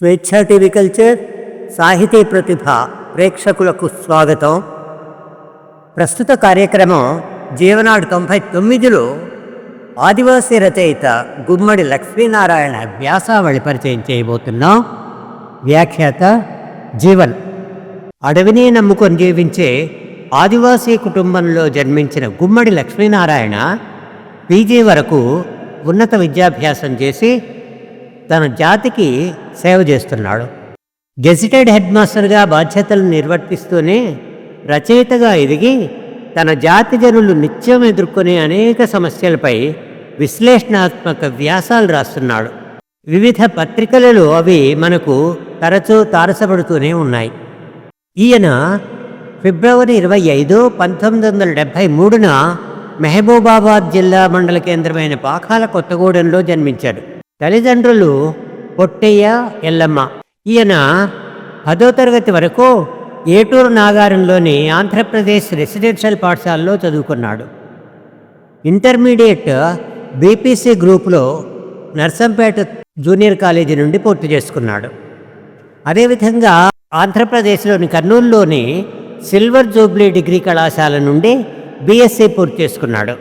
స్వేచ్ఛ TV culture సాహితీ ప్రతిభ ప్రేక్షకులకు స్వాగతం. ప్రస్తుత కార్యక్రమం జీవనాడు 99లో ఆదివాసీ రచయిత గుమ్మడి లక్ష్మీనారాయణ వ్యాసావళి పరిచయం చేయబోతున్నాం. వ్యాఖ్యాత జీవన్. అడవిని నమ్ముకొని జీవించే ఆదివాసీ కుటుంబంలో జన్మించిన గుమ్మడి లక్ష్మీనారాయణ పీజీ వరకు ఉన్నత విద్యాభ్యాసం చేసి తన జాతికి సేవ చేస్తున్నాడు. గెజిటెడ్ హెడ్ మాస్టర్గా బాధ్యతలు నిర్వర్తిస్తూనే రచయితగా ఎదిగి తన జాతి జనులు నిత్యం ఎదుర్కొనే అనేక సమస్యలపై విశ్లేషణాత్మక వ్యాసాలు రాస్తున్నాడు. వివిధ పత్రికలలో అవి మనకు తరచూ తారసపడుతూనే ఉన్నాయి. ఈయన ఫిబ్రవరి 25, 1973న మహబూబాబాద్ జిల్లా మండల కేంద్రమైన పాకాల కొత్తగూడెంలో జన్మించాడు. తల్లిదండ్రులు పొట్టయ్య, ఎల్లమ్మ. ఈయన 10వ తరగతి వరకు ఏటూరు నాగారంలోని ఆంధ్రప్రదేశ్ రెసిడెన్షియల్ పాఠశాలలో చదువుకున్నాడు. ఇంటర్మీడియట్ బీపీసీ గ్రూపులో నర్సంపేట జూనియర్ కాలేజీ నుండి పూర్తి చేసుకున్నాడు. అదేవిధంగా ఆంధ్రప్రదేశ్లోని కర్నూలులోని సిల్వర్ జూబ్లీ డిగ్రీ కళాశాల నుండి బీఎస్సీ పూర్తి చేసుకున్నాడు.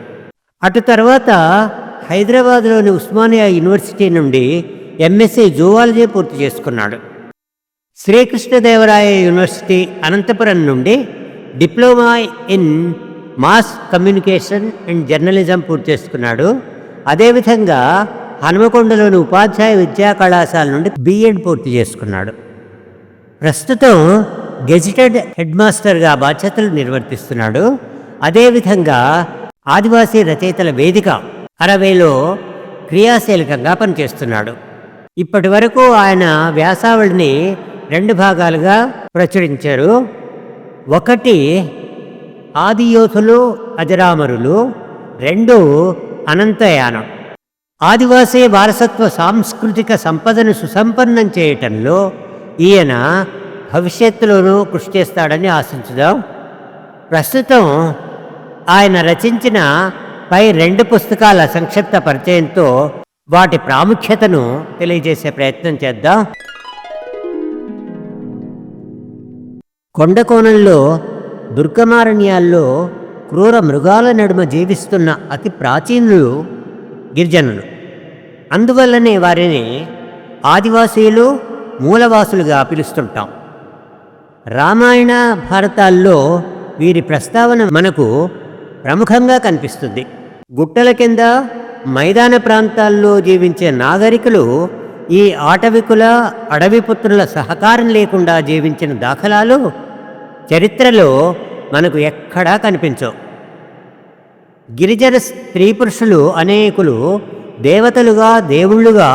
అటు తర్వాత హైదరాబాద్లోని ఉస్మానియా యూనివర్సిటీ నుండి ఎంఎస్సీ జూవాలజీ పూర్తి చేసుకున్నాడు. శ్రీకృష్ణదేవరాయ యూనివర్సిటీ అనంతపురం నుండి diploma in mass communication and journalism పూర్తి చేసుకున్నాడు. అదేవిధంగా హనుమకొండలోని ఉపాధ్యాయ విద్యా కళాశాల నుండి బిఎడ్ పూర్తి చేసుకున్నాడు. ప్రస్తుతం గెజిటెడ్ హెడ్ మాస్టర్గా బాధ్యతలు నిర్వర్తిస్తున్నాడు. అదేవిధంగా ఆదివాసీ రచయితల వేదిక 60లో క్రియాశీలకంగా పనిచేస్తున్నాడు. ఇప్పటి వరకు ఆయన వ్యాసావళిని 2 భాగాలుగా ప్రచురించారు. ఒకటి ఆదియోధులు అజరామరులు, 2 అనంతయానం. ఆదివాసీ వారసత్వ సాంస్కృతిక సంపదను సుసంపన్నం చేయటంలో ఈయన భవిష్యత్తులోనూ కృషి చేస్తాడని ఆశించుదాం. ప్రస్తుతం ఆయన రచించిన పై 2 పుస్తకాల సంక్షిప్త పరిచయంతో వాటి ప్రాముఖ్యతను తెలియజేసే ప్రయత్నం చేద్దాం. కొండకోణంలో దుర్గమారణ్యాల్లో క్రూర మృగాల నడుమ జీవిస్తున్న అతి ప్రాచీనులు గిరిజనులు. అందువల్లనే వారిని ఆదివాసీలు, మూలవాసులుగా పిలుస్తుంటాం. రామాయణ భారతాల్లో వీరి ప్రస్తావన మనకు ప్రముఖంగా కనిపిస్తుంది. గుట్టల కింద, మైదాన ప్రాంతాల్లో జీవించే నాగరికులు ఈ ఆటవికుల, అడవిపుత్రుల సహకారం లేకుండా జీవించిన దాఖలాలు చరిత్రలో మనకు ఎక్కడా కనిపించవు. గిరిజన స్త్రీ పురుషులు అనేకులు దేవతలుగా, దేవుళ్ళుగా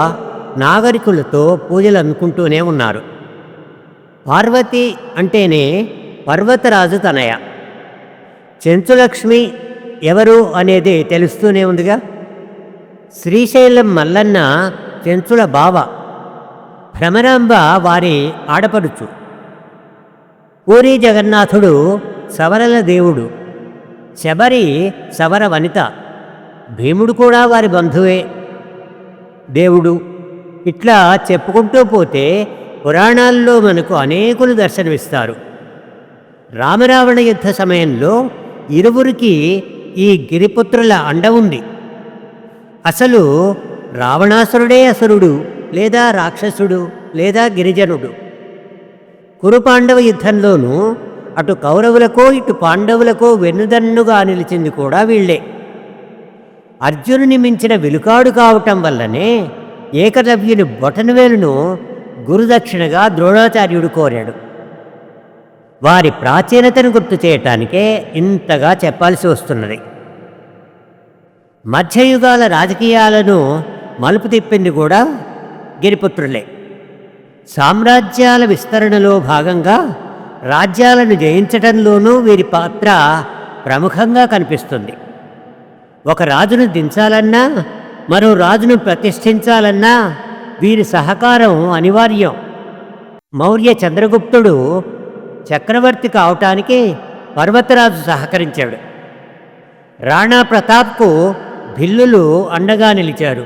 నాగరికులతో పూజలు అందుకుంటూనే ఉన్నారు. పార్వతి అంటేనే పర్వతరాజు తనయ. చెంచులక్ష్మి ఎవరు అనేది తెలుస్తూనే ఉందిగా. శ్రీశైలం మల్లన్న చెంచుల బావ, భ్రమరాంబ వారి ఆడపడుచు. పూరీ జగన్నాథుడు సవరల దేవుడు, శబరి సవర వనిత, భీముడు కూడా వారి బంధువే దేవుడు. ఇట్లా చెప్పుకుంటూ పోతే పురాణాల్లో మనకు అనేకులు దర్శనమిస్తారు. రామరావణ యుద్ధ సమయంలో ఇరువురికి ఈ గిరిపుత్రుల అండ ఉంది. అసలు రావణాసురుడే అసురుడు, లేదా రాక్షసుడు, లేదా గిరిజనుడు. కురుపాండవ యుద్ధంలోనూ అటు కౌరవులకో ఇటు పాండవులకో వెన్నుదన్నుగా నిలిచింది కూడా వీళ్లే. అర్జునుని మించిన విలుకాడు కావటం వల్లనే ఏకలవ్యుని బొటనవేలును గురుదక్షిణగా ద్రోణాచార్యుడు కోరాడు. వారి ప్రాచీనతను గుర్తు చేయటానికే ఇంతగా చెప్పాల్సి వస్తున్నది. మధ్యయుగాల రాజకీయాలను మలుపు తిప్పింది కూడా గిరిపుత్రులే. సామ్రాజ్యాల విస్తరణలో భాగంగా రాజ్యాలను జయించటంలోనూ వీరి పాత్ర ప్రముఖంగా కనిపిస్తుంది. ఒక రాజును దించాలన్నా, మరో రాజును ప్రతిష్ఠించాలన్నా వీరి సహకారం అనివార్యం. మౌర్య చంద్రగుప్తుడు చక్రవర్తి కావటానికి పర్వతరాజు సహకరించాడు. రాణా ప్రతాప్కు భిల్లులు అండగా నిలిచారు.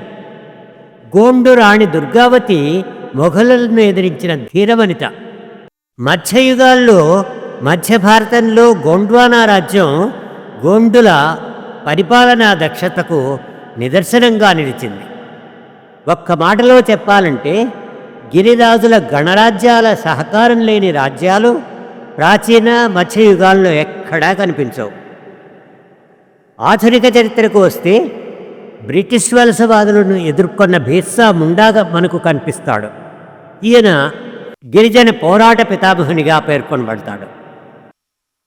గోండు రాణి దుర్గావతి మొఘలులను ఎదిరించిన ధీరవనిత. మధ్యయుగాల్లో మధ్య భారతంలో గోండ్వానా రాజ్యం గోండుల పరిపాలనా దక్షతకు నిదర్శనంగా నిలిచింది. ఒక్క మాటలో చెప్పాలంటే గిరిరాజుల గణరాజ్యాల సహకారం లేని రాజ్యాలు ప్రాచీన మధ్యయుగాల్లో ఎక్కడా కనిపించవు. ఆధునిక చరిత్రకు వస్తే బ్రిటిష్ వలసవాదులను ఎదుర్కొన్న బిర్సా ముండాగా మనకు కనిపిస్తాడు. ఈయన గిరిజన పోరాట పితామహునిగా పేర్కొనబడతాడు.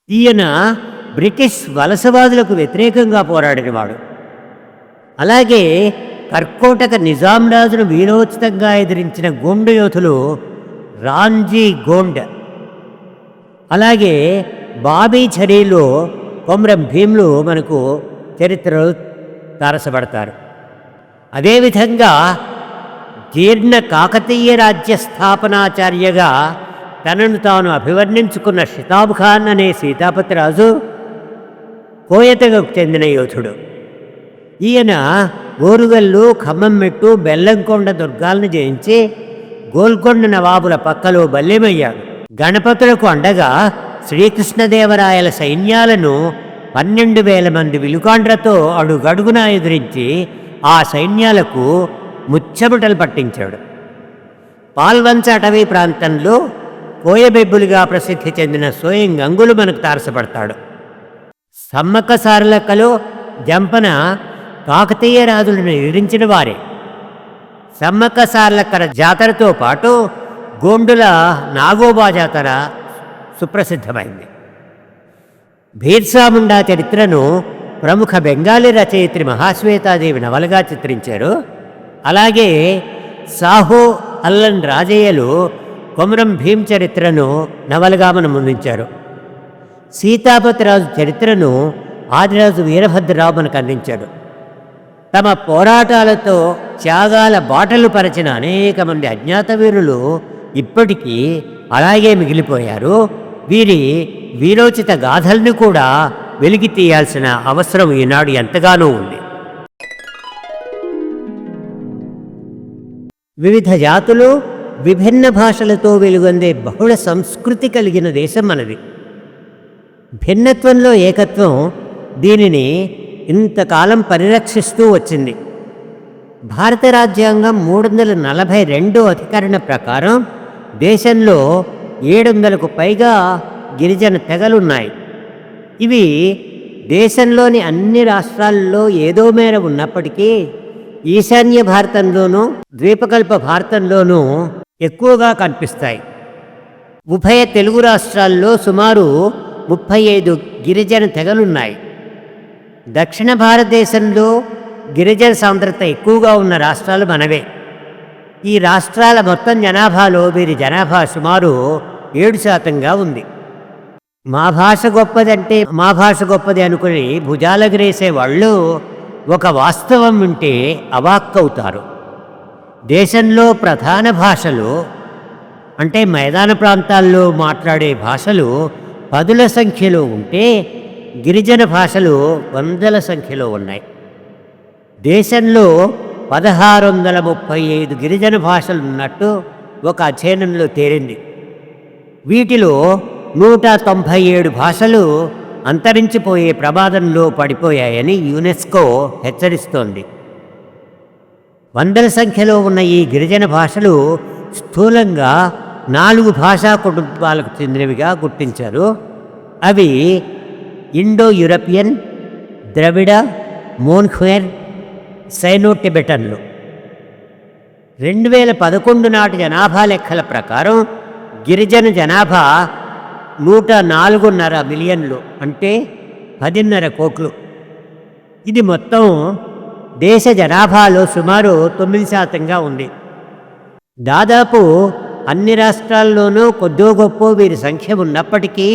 ఈయన బ్రిటిష్ వలసవాదులకు వ్యతిరేకంగా పోరాడినవాడు. అలాగే కర్కోటక నిజాం రాజును వీరోచితంగా ఎదిరించిన గోండు యోధులు రాంజీ గోండ్, అలాగే బాబీ ఝరీలో కొమ్రం భీమ్లు మనకు చరిత్రలో తారసపడతారు. అదేవిధంగా జీర్ణ కాకతీయ రాజ్య స్థాపనాచార్యగా తనను తాను అభివర్ణించుకున్న షితాబ్ ఖాన్ అనే సీతాపతిరాజు కోయతెగకు చెందిన యోధుడు. ఈయన ఓరుగల్లు, ఖమ్మంమెట్టు, బెల్లంకొండ దుర్గాలను జయించి గోల్కొండ నవాబుల పక్కలో బల్యమయ్యాడు. గణపతులకు అండగా శ్రీకృష్ణదేవరాయల సైన్యాలను 12,000 మంది విలుకాండ్రతో అడుగడుగునా ఎదిరించి ఆ సైన్యాలకు ముచ్చెమటలు పట్టించాడు. పాల్వంచ అటవీ ప్రాంతంలో కోయబెబ్బులుగా ప్రసిద్ధి చెందిన స్వయం గంగులు మనకు తారసపడతాడు. సమ్మక్క సారలక్కలో జంపన కాకతీయ రాజులను ఎదిరించిన వారే. సమ్మక్క సారలక్కల జాతరతో పాటు గోండుల నాగోబా జాతర సుప్రసిద్ధమైంది. బిర్సా ముండా చరిత్రను ప్రముఖ బెంగాలీ రచయిత్రి మహాశ్వేతాదేవి నవలగా చిత్రించారు. అలాగే సాహో అల్లన్ రాజయ్యలు కొమరం భీం చరిత్రను నవలగా మనం ముందుంచారు. సీతాపతిరాజు చరిత్రను ఆదిరాజు వీరభద్రరావు మనకు అందించాడు. తమ పోరాటాలతో త్యాగాల బాటలు పరచిన అనేక మంది అజ్ఞాత వీరులు ఇప్పటికీ అలాగే మిగిలిపోయారు. వీరి వీరోచిత గాథల్ని కూడా వెలికి తీయాల్సిన అవసరం ఈనాడు ఎంతగానో ఉంది. వివిధ జాతులు, విభిన్న భాషలతో వెలుగొందే బహుళ సంస్కృతి కలిగిన దేశం మనది. భిన్నత్వంలో ఏకత్వం దీనిని ఇంతకాలం పరిరక్షిస్తూ వచ్చింది. భారత రాజ్యాంగం 342 అధికరణ ప్రకారం దేశంలో 700కు పైగా గిరిజన తెగలున్నాయి. ఇవి దేశంలోని అన్ని రాష్ట్రాల్లో ఏదో మేర ఉన్నప్పటికీ ఈశాన్య భారతంలోనూ ద్వీపకల్ప భారతంలోనూ ఎక్కువగా కనిపిస్తాయి. ఉభయ తెలుగు రాష్ట్రాల్లో సుమారు 35 గిరిజన తెగలున్నాయి. దక్షిణ భారతదేశంలో గిరిజన సాంద్రత ఎక్కువగా ఉన్న రాష్ట్రాలు మనవే. ఈ రాష్ట్రాల మొత్తం జనాభాలో వీరి జనాభా సుమారు 7% ఉంది. మా భాష గొప్పదంటే మా భాష గొప్పది అనుకుని భుజాలగిరేసే వాళ్ళు ఒక వాస్తవం వింటే అవాక్కవుతారు. దేశంలో ప్రధాన భాషలు అంటే మైదాన ప్రాంతాల్లో మాట్లాడే భాషలు 10ల సంఖ్యలో ఉంటే గిరిజన భాషలు 100ల సంఖ్యలో ఉన్నాయి. దేశంలో 1635 గిరిజన భాషలు ఉన్నట్టు ఒక అధ్యయనంలో తేలింది. వీటిలో 197 భాషలు అంతరించిపోయే ప్రమాదంలో పడిపోయాయని యునెస్కో హెచ్చరిస్తోంది. 100ల సంఖ్యలో ఉన్న ఈ గిరిజన భాషలు స్థూలంగా 4 భాషా కుటుంబాలకు చెందినవిగా గుర్తించారు. అవి ఇండో యూరోపియన్, ద్రవిడ, మోన్ఖ్వేర్, సైనో టిబెటన్లు. 2011 నాటి జనాభా లెక్కల ప్రకారం గిరిజన జనాభా 104.5 మిలియన్లు, అంటే 10.5 కోట్లు. ఇది మొత్తం దేశ జనాభాలో సుమారు 9% ఉంది. దాదాపు అన్ని రాష్ట్రాల్లోనూ కొద్దో గొప్ప వీరి సంఖ్య ఉన్నప్పటికీ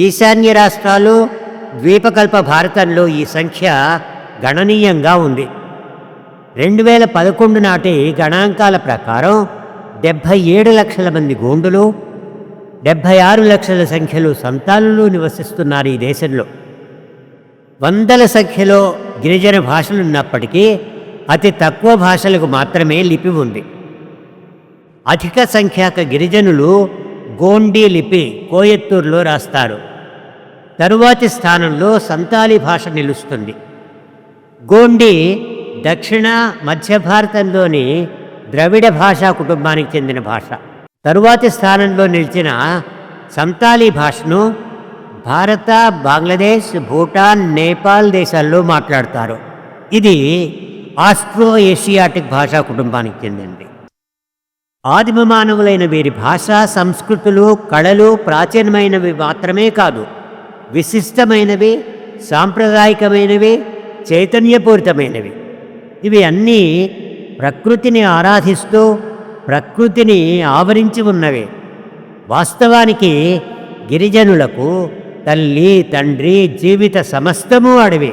ఈశాన్య రాష్ట్రాలు, ద్వీపకల్ప భారతంలో ఈ సంఖ్య గణనీయంగా ఉంది. 2011 నాటి గణాంకాల ప్రకారం 77 లక్షల మంది గోండులు, 76 లక్షల సంఖ్యలో సంతానులు నివసిస్తున్నారు ఈ దేశంలో. 100ల సంఖ్యలో గిరిజన భాషలున్నప్పటికీ అతి తక్కువ భాషలకు మాత్రమే లిపి ఉంది. అధిక సంఖ్యాక గిరిజనులు గోండీ లిపి కోయత్తూరులో రాస్తారు. తరువాతి స్థానంలో సంతాలీ భాష నిలుస్తుంది. గోండీ దక్షిణ మధ్య భారతంలోని ద్రవిడ భాషా కుటుంబానికి చెందిన భాష. తరువాతి స్థానంలో నిలిచిన సంతాలీ భాషను భారత, బంగ్లాదేశ్, భూటాన్, నేపాల్ దేశాల్లో మాట్లాడతారు. ఇది ఆస్ట్రో ఏషియాటిక్ భాషా కుటుంబానికి చెందింది. ఆదిమ మానవులైన వీరి భాష, సంస్కృతులు, కళలు ప్రాచీనమైనవి మాత్రమే కాదు, విశిష్టమైనవి, సాంప్రదాయకమైనవి, చైతన్యపూరితమైనవి. ఇవి అన్నీ ప్రకృతిని ఆరాధిస్తూ ప్రకృతిని ఆవరించి ఉన్నవి. వాస్తవానికి గిరిజనులకు తల్లి, తండ్రి, జీవిత సమస్తము అడవి.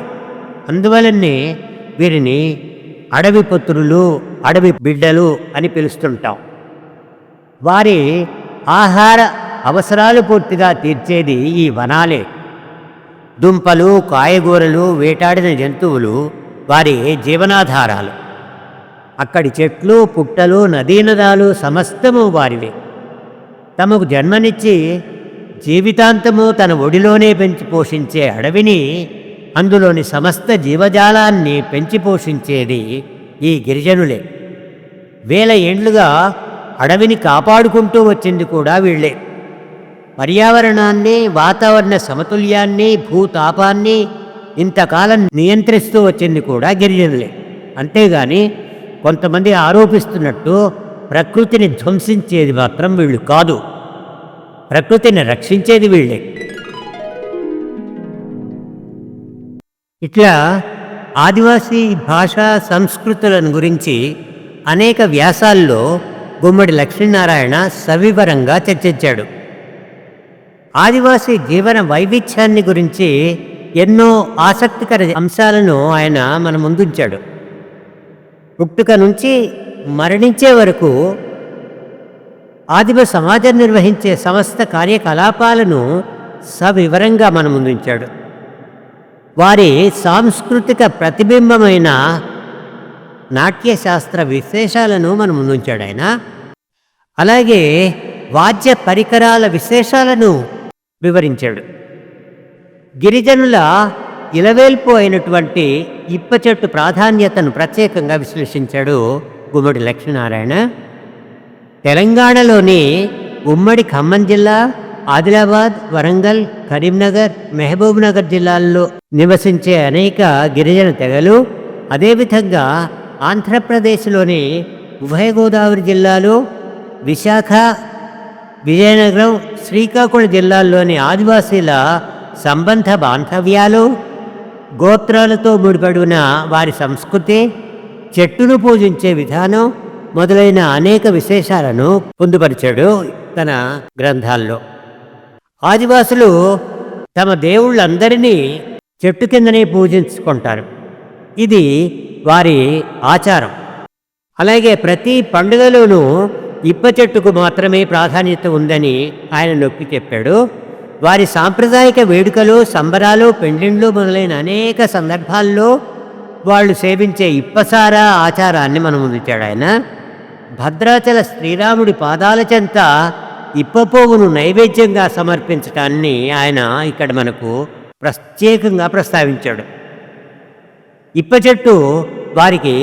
అందువలనే వీరిని అడవి పుత్రులు, అడవి బిడ్డలు అని పిలుస్తుంటాం. వారి ఆహార అవసరాలు పూర్తిగా తీర్చేది ఈ వనాలే. దుంపలు, కాయగూరలు, వేటాడిన జంతువులు వారి జీవనాధారాలు. అక్కడి చెట్లు, పుట్టలు, నదీనదాలు సమస్తము వారివే. తమకు జన్మనిచ్చి జీవితాంతము తన ఒడిలోనే పెంచి పోషించే అడవిని, అందులోని సమస్త జీవజాలాన్ని పెంచి పోషించేది ఈ గిరిజనులే. వేల ఏండ్లుగా అడవిని కాపాడుకుంటూ వచ్చింది కూడా వీళ్ళే. పర్యావరణాన్ని, వాతావరణ సమతుల్యాన్ని, భూతాపాన్ని ఇంతకాలం నియంత్రిస్తూ వచ్చింది కూడా గిరిజనులే. అంతేగాని కొంతమంది ఆరోపిస్తున్నట్టు ప్రకృతిని ధ్వంసించేది మాత్రం వీళ్ళు కాదు. ప్రకృతిని రక్షించేది వీళ్ళే. ఇట్లా ఆదివాసీ భాషా సంస్కృతులను గురించి అనేక వ్యాసాల్లో గుమ్మడి లక్ష్మీనారాయణ సవివరంగా చర్చించాడు. ఆదివాసీ జీవన వైవిధ్యాన్ని గురించి ఎన్నో ఆసక్తికర అంశాలను ఆయన మన ముందుంచాడు. పుట్టుక నుంచి మరణించే వరకు ఆదిమ సమాజం నిర్వహించే సమస్త కార్యకలాపాలను సవివరంగా మన ముందుంచాడు. వారి సాంస్కృతిక ప్రతిబింబమైన నాట్యశాస్త్ర విశేషాలను మన ముందుంచాడు ఆయన. అలాగే వాద్య పరికరాల విశేషాలను వివరించాడు. గిరిజనుల ఇలవేల్పు అయినటువంటి ఇప్ప చెట్టు ప్రాధాన్యతను ప్రత్యేకంగా విశ్లేషించాడు గుమ్మడి లక్ష్మీనారాయణ. తెలంగాణలోని ఉమ్మడి ఖమ్మం జిల్లా, ఆదిలాబాద్, వరంగల్, కరీంనగర్, మహబూబ్నగర్ జిల్లాల్లో నివసించే అనేక గిరిజన తెగలు, అదేవిధంగా ఆంధ్రప్రదేశ్లోని ఉభయ గోదావరి జిల్లాలు, విశాఖ, విజయనగరం, శ్రీకాకుళం జిల్లాల్లోని ఆదివాసీల సంబంధ బాంధవ్యాలు, గోత్రాలతో ముడిపడిన వారి సంస్కృతి, చెట్టును పూజించే విధానం మొదలైన అనేక విశేషాలను పొందుపరిచాడు తన గ్రంథాల్లో. ఆదివాసులు తమ దేవుళ్ళందరినీ చెట్టు కిందనే పూజించుకుంటారు. ఇది వారి ఆచారం. అలాగే ప్రతి పండుగలోనూ ఇప్ప చెట్టుకు మాత్రమే ప్రాధాన్యత ఉందని ఆయన నొక్కి చెప్పాడు. వారి సాంప్రదాయిక వేడుకలు, సంబరాలు, పెండ్లిండ్లు మొదలైన అనేక సందర్భాల్లో వాళ్ళు సేవించే ఇప్పసార ఆచారాన్ని మనం ఉంచాడు ఆయన. భద్రాచల శ్రీరాముడి పాదాల చెంత ఇప్పపోగును నైవేద్యంగా సమర్పించటాన్ని ఆయన ఇక్కడ మనకు ప్రత్యేకంగా ప్రస్తావించాడు. ఇప్ప చెట్టు వారికి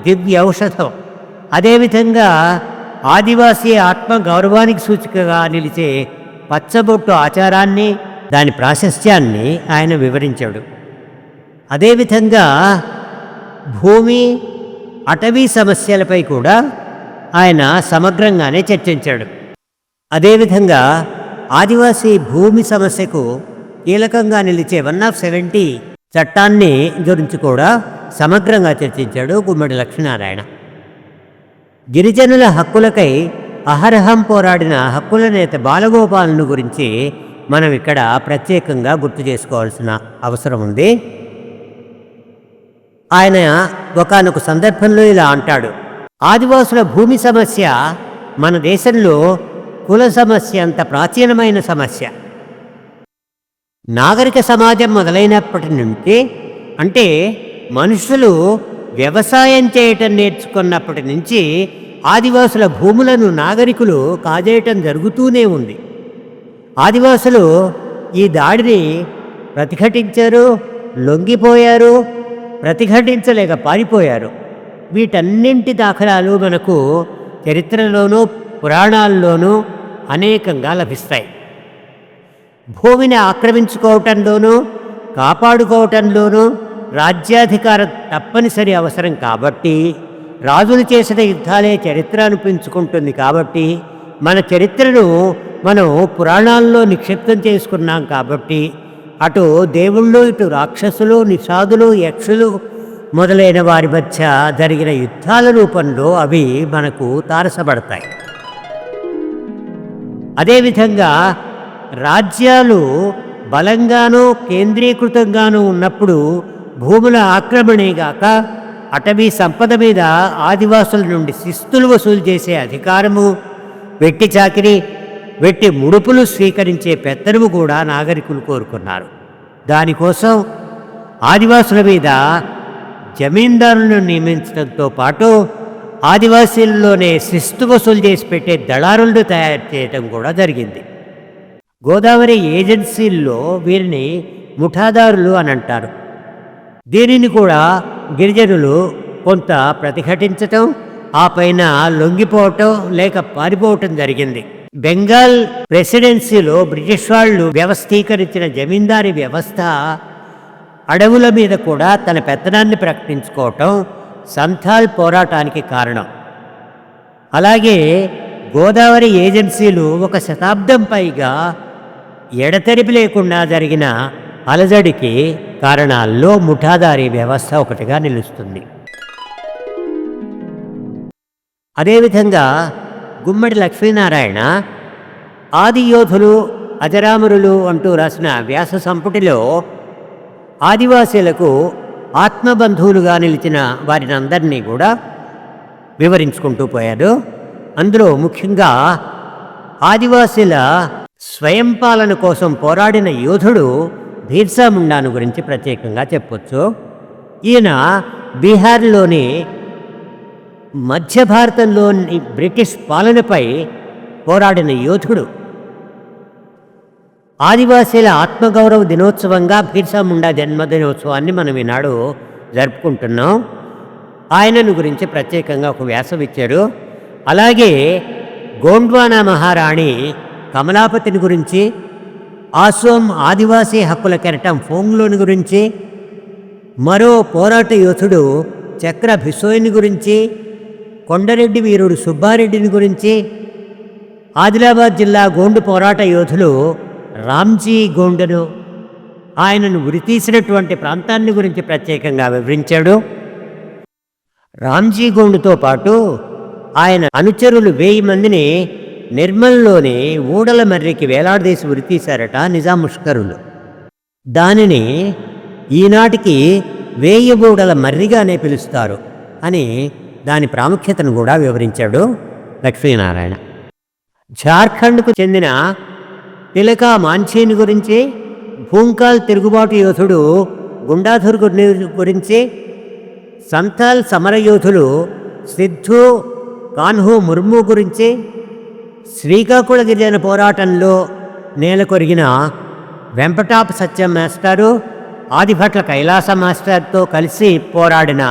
దివ్య ఔషధం. అదేవిధంగా ఆదివాసీ ఆత్మ గౌరవానికి సూచికగా నిలిచే పచ్చబొట్టు ఆచారాన్ని, దాని ప్రాశస్త్యాన్ని ఆయన వివరించాడు. అదేవిధంగా భూమి, అటవీ సమస్యలపై కూడా ఆయన సమగ్రంగానే చర్చించాడు. అదేవిధంగా ఆదివాసీ భూమి సమస్యకు కీలకంగా నిలిచే 170 చట్టాన్ని గురించి కూడా సమగ్రంగా చర్చించాడు గుమ్మడి లక్ష్మీనారాయణ. గిరిజనుల హక్కులకై అహరహం పోరాడిన హక్కుల నేత బాలగోపాలను గురించి మనం ఇక్కడ ప్రత్యేకంగా గుర్తు చేసుకోవాల్సిన అవసరం ఉంది. ఆయన ఒకానొక సందర్భంలో ఇలా అంటాడు: ఆదివాసుల భూమి సమస్య మన దేశంలో కుల సమస్య అంత ప్రాచీనమైన సమస్య. నాగరిక సమాజం మొదలైనప్పటి నుండి, అంటే మనుషులు వ్యవసాయం చేయటం నేర్చుకున్నప్పటి నుంచి ఆదివాసుల భూములను నాగరికులు కాజేయటం జరుగుతూనే ఉంది. ఆదివాసులు ఈ దాడిని ప్రతిఘటించారు, లొంగిపోయారు, ప్రతిఘటించలేక పారిపోయారు. వీటన్నింటి దాఖలాలు మనకు చరిత్రలోనూ పురాణాల్లోనూ అనేకంగా లభిస్తాయి. భూమిని ఆక్రమించుకోవటంలోనూ కాపాడుకోవటంలోనూ రాజ్యాధికారం తప్పనిసరి అవసరం కాబట్టి, రాజులు చేసిన యుద్ధాలే చరిత్ర అనిపించుకుంటుంది కాబట్టి, మన చరిత్రను మనం పురాణాల్లో నిక్షిప్తం చేసుకున్నాం కాబట్టి, అటు దేవుళ్ళు, ఇటు రాక్షసులు, నిషాదులు, యక్షులు మొదలైన వారి మధ్య జరిగిన యుద్ధాల రూపంలో అవి మనకు తారసపడతాయి. అదేవిధంగా రాజ్యాలు బలంగానూ కేంద్రీకృతంగానూ ఉన్నప్పుడు భూముల ఆక్రమణేగాక అటవీ సంపద మీద ఆదివాసుల నుండి శిస్తులు వసూలు చేసే అధికారము, వెట్టి చాకిరి, వెట్టి ముడుపులు స్వీకరించే పెత్తనము కూడా నాగరికులు కోరుకున్నారు. దానికోసం ఆదివాసుల మీద జమీందారులను నియమించడంతో పాటు ఆదివాసీల్లోనే శిస్తు వసూలు చేసి పెట్టే దళారులను తయారు చేయడం కూడా జరిగింది. గోదావరి ఏజెన్సీల్లో వీరిని ముఠాదారులు అని అంటారు. దీనిని కూడా గిరిజనులు కొంత ప్రతిఘటించటం, ఆ పైన లొంగిపోవటం లేక పారిపోవటం జరిగింది. బెంగాల్ ప్రెసిడెన్సీలో బ్రిటిష్ వాళ్ళు వ్యవస్థీకరించిన జమీందారీ వ్యవస్థ అడవుల మీద కూడా తన పెత్తనాన్ని ప్రకటించుకోవటం సంథాల్ పోరాటానికి కారణం. అలాగే గోదావరి ఏజెన్సీలు 1 శతాబ్దం పైగా ఎడతెరిపి లేకుండా జరిగిన అలజడికి కారణాల్లో ముఠాదారీ వ్యవస్థ ఒకటిగా నిలుస్తుంది. అదేవిధంగా గుమ్మడి లక్ష్మీనారాయణ ఆది యోధులు అజరామరులు అంటూ రాసిన వ్యాస సంపుటిలో ఆదివాసీలకు ఆత్మబంధువులుగా నిలిచిన వారిని అందరినీ కూడా వివరించుకుంటూ పోయారు. అందులో ముఖ్యంగా ఆదివాసీల స్వయం పాలన కోసం పోరాడిన యోధుడు బిర్సా ముండాను గురించి ప్రత్యేకంగా చెప్పొచ్చు. ఈయన బీహార్లోని మధ్య భారతంలోని బ్రిటిష్ పాలనపై పోరాడిన యోధుడు. ఆదివాసీల ఆత్మగౌరవ దినోత్సవంగా బిర్సా ముండా జన్మదినోత్సవాన్ని మనం ఈనాడు జరుపుకుంటున్నాం. ఆయనను గురించి ప్రత్యేకంగా ఒక వ్యాసం ఇచ్చారు. అలాగే గోండ్వానా మహారాణి కమలాపతిని గురించి, ఆసోం ఆదివాసీ హక్కుల కెరటం ఫోంగ్లోని గురించి, మరో పోరాట యోధుడు చక్ర భిసోయిని గురించి, కొండరెడ్డి వీరుడు సుబ్బారెడ్డిని గురించి, ఆదిలాబాద్ జిల్లా గోండు పోరాట యోధులు రామ్జీ గోండును, ఆయనను ఉరితీసినటువంటి ప్రాంతాన్ని గురించి ప్రత్యేకంగా వివరించాడు. రామ్జీ గోండుతో పాటు ఆయన అనుచరులు 1000 మందిని నిర్మల్లోని ఊడల మర్రికి వేలాడదీసి ఉరితీశారట నిజాం ముష్కరులు. దానిని ఈనాటికి 1000 ఊడల మర్రిగానే పిలుస్తారు అని దాని ప్రాముఖ్యతను కూడా వివరించాడు లక్ష్మీనారాయణ. జార్ఖండ్కు చెందిన తిలకా మాంఛీని గురించి, భూంకాల్ తిరుగుబాటు యోధుడు గుండాధుర్ గురించి, సంతాల్ సమరయోధులు సిద్ధు కాన్హు ముర్ము గురించి, శ్రీకాకుళ గిరిజన పోరాటంలో నేలకొరిగిన వెంపటాపు సత్యం మాస్టారు, ఆదిభట్ల కైలాస మాస్టర్తో కలిసి పోరాడిన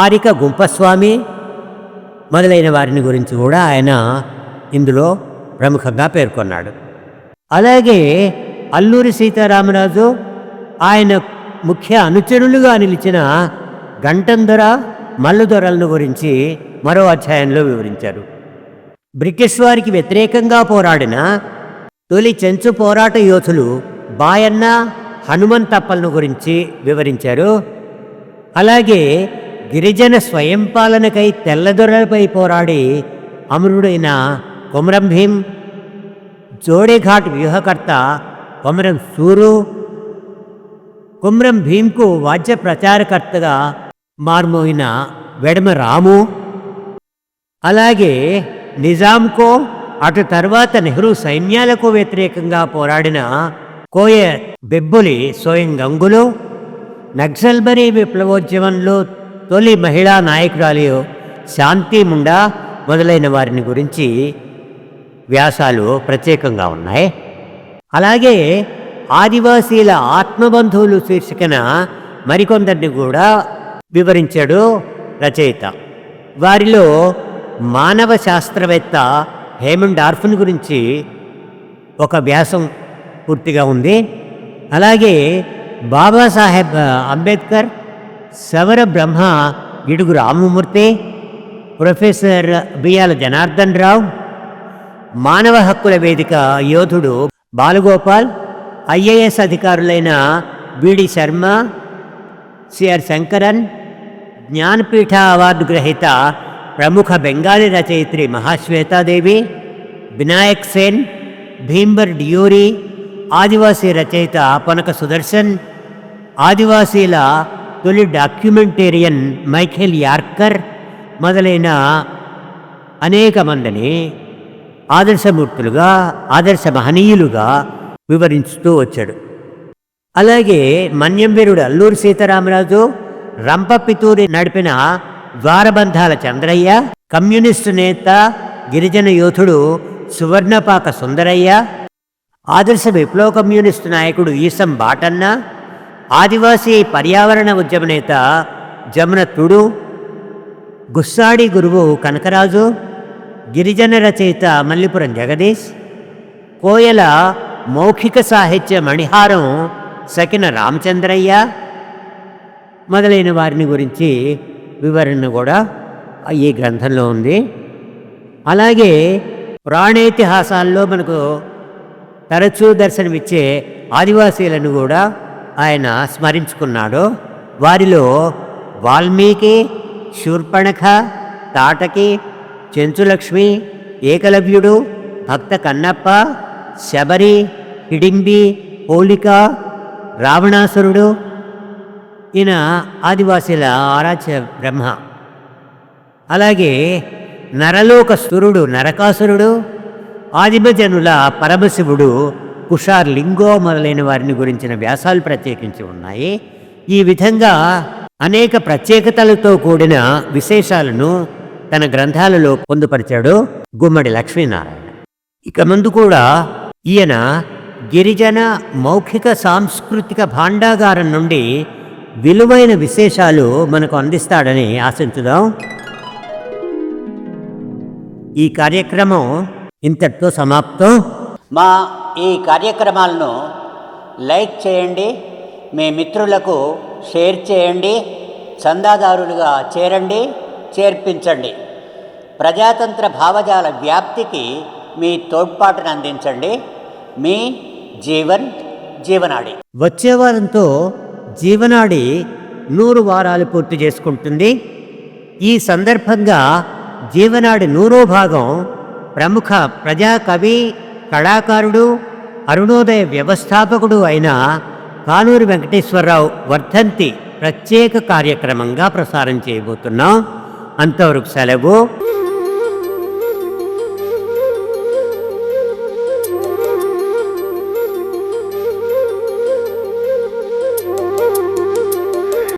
ఆరిక గుంపస్వామి మొదలైన వారిని గురించి కూడా ఆయన ఇందులో ప్రముఖంగా పేర్కొన్నాడు. అలాగే అల్లూరి సీతారామరాజు, ఆయన ముఖ్య అనుచరులుగా నిలిచిన గంటందొర, మల్లుదొరలను గురించి మరో అధ్యాయంలో వివరించారు. బ్రిటిష్ వారికి వ్యతిరేకంగా పోరాడిన తొలి చెంచు పోరాట యోధులు బాయన్న, హనుమంతప్పలను గురించి వివరించారు. అలాగే గిరిజన స్వయం పాలనకై తెల్లదొరలపై పోరాడి అమరుడైన కొమరం భీం, జోడేఘాట్ వ్యూహకర్త కొమరం సూరు, కొమరం భీంకు వాద్య ప్రచారకర్తగా మార్మోయిన వెడమ రాము, అలాగే నిజాంకో అటు తర్వాత నెహ్రూ సైన్యాలకు వ్యతిరేకంగా పోరాడిన కోయ బెబ్బులి సోయం గంగులు, నక్సల్బరీ విప్లవోద్యమంలో తొలి మహిళా నాయకురాలు శాంతి ముండా, మొదలైన వారిని గురించి వ్యాసాలు ప్రత్యేకంగా ఉన్నాయి. అలాగే ఆదివాసీల ఆత్మబంధువులు శీర్షికన మరికొందరిని కూడా వివరించాడు రచయిత. వారిలో మానవ శాస్త్రవేత్త హేమండ్ డార్ఫన్ గురించి ఒక వ్యాసం పూర్తిగా ఉంది. అలాగే బాబాసాహెబ్ అంబేద్కర్, సవర బ్రహ్మ గిడుగు రామమూర్తి, ప్రొఫెసర్ బియ్యాల జనార్దన్ రావు, మానవ హక్కుల వేదిక యోధుడు బాలగోపాల్, ఐఏఎస్ అధికారులైన బిడి శర్మ, సిఆర్ శంకరన్, జ్ఞానపీఠ అవార్డు గ్రహీత ప్రముఖ బెంగాలీ రచయిత్రి మహాశ్వేతాదేవి, వినాయక్ సేన్, భీంబర్ డియూరి, ఆదివాసీ రచయిత పొనక సుదర్శన్, ఆదివాసీల తొలి డాక్యుమెంటేరియన్ మైఖేల్ యార్కర్ మొదలైన అనేక మందిని ఆదర్శమూర్తులుగా, ఆదర్శ మహనీయులుగా వివరించుతూ వచ్చాడు. అలాగే మన్యంవీరుడు అల్లూరి సీతారామరాజు, రంపపితూరి నడిపిన ద్వారబంధాల చంద్రయ్య, కమ్యూనిస్టు నేత గిరిజన యోధుడు సువర్ణపాక సుందరయ్య, ఆదర్శ విప్లవ కమ్యూనిస్టు నాయకుడు ఈసం బాటన్న, ఆదివాసీ పర్యావరణ ఉద్యమ నేత జమున తుడు, గుస్సాడి గురువు కనకరాజు, గిరిజన రచయిత మల్లిపురం జగదీష్, కోయల మౌఖిక సాహిత్య మణిహారం సకిన రామచంద్రయ్య మొదలైన వారిని గురించి వివరణ కూడా ఈ గ్రంథంలో ఉంది. అలాగే పురాణేతిహాసాల్లో మనకు తరచూ దర్శనమిచ్చే ఆదివాసీలను కూడా ఆయన స్మరించుకున్నాడు. వారిలో వాల్మీకి, శూర్పణఖ, తాటకి, చెంచులక్ష్మి, ఏకలవ్యుడు, భక్త కన్నప్ప, శబరి, హిడింబి, పోలిక, రావణాసురుడు, ఈయన ఆదివాసీల ఆరాధ్య బ్రహ్మ. అలాగే నరలోకసురుడు నరకాసురుడు, ఆదిమజనుల పరమశివుడు కుషార్ లింగో మొదలైన వారిని గురించిన వ్యాసాలు ప్రత్యేకించి ఉన్నాయి. ఈ విధంగా అనేక ప్రత్యేకతలతో కూడిన విశేషాలను తన గ్రంథాలలో పొందుపరిచాడు గుమ్మడి లక్ష్మీనారాయణ. ఇక ముందు కూడా ఈయన గిరిజన మౌఖిక సాంస్కృతిక భాండాగారం నుండి విలువైన విశేషాలు మనకు అందిస్తాడని ఆశించుదాం. ఈ కార్యక్రమం ఇంతటితో సమాప్తం. మా ఈ కార్యక్రమాలను లైక్ చేయండి, మీ మిత్రులకు షేర్ చేయండి, చందాదారులుగా చేరండి, చేర్పించండి. ప్రజాతంత్ర భావజాల వ్యాప్తికి మీ తోడ్పాటును అందించండి. మీ జీవనాడి. వచ్చే వారంతో జీవనాడి 100 వారాలు పూర్తి చేసుకుంటుంది. ఈ సందర్భంగా జీవనాడి 100వ భాగం ప్రముఖ ప్రజాకవి, కళాకారుడు, అరుణోదయ వ్యవస్థాపకుడు అయిన కానూరి వెంకటేశ్వరరావు వర్ధంతి ప్రత్యేక కార్యక్రమంగా ప్రసారం చేయబోతున్నాం. అంతవరకు సెలవు.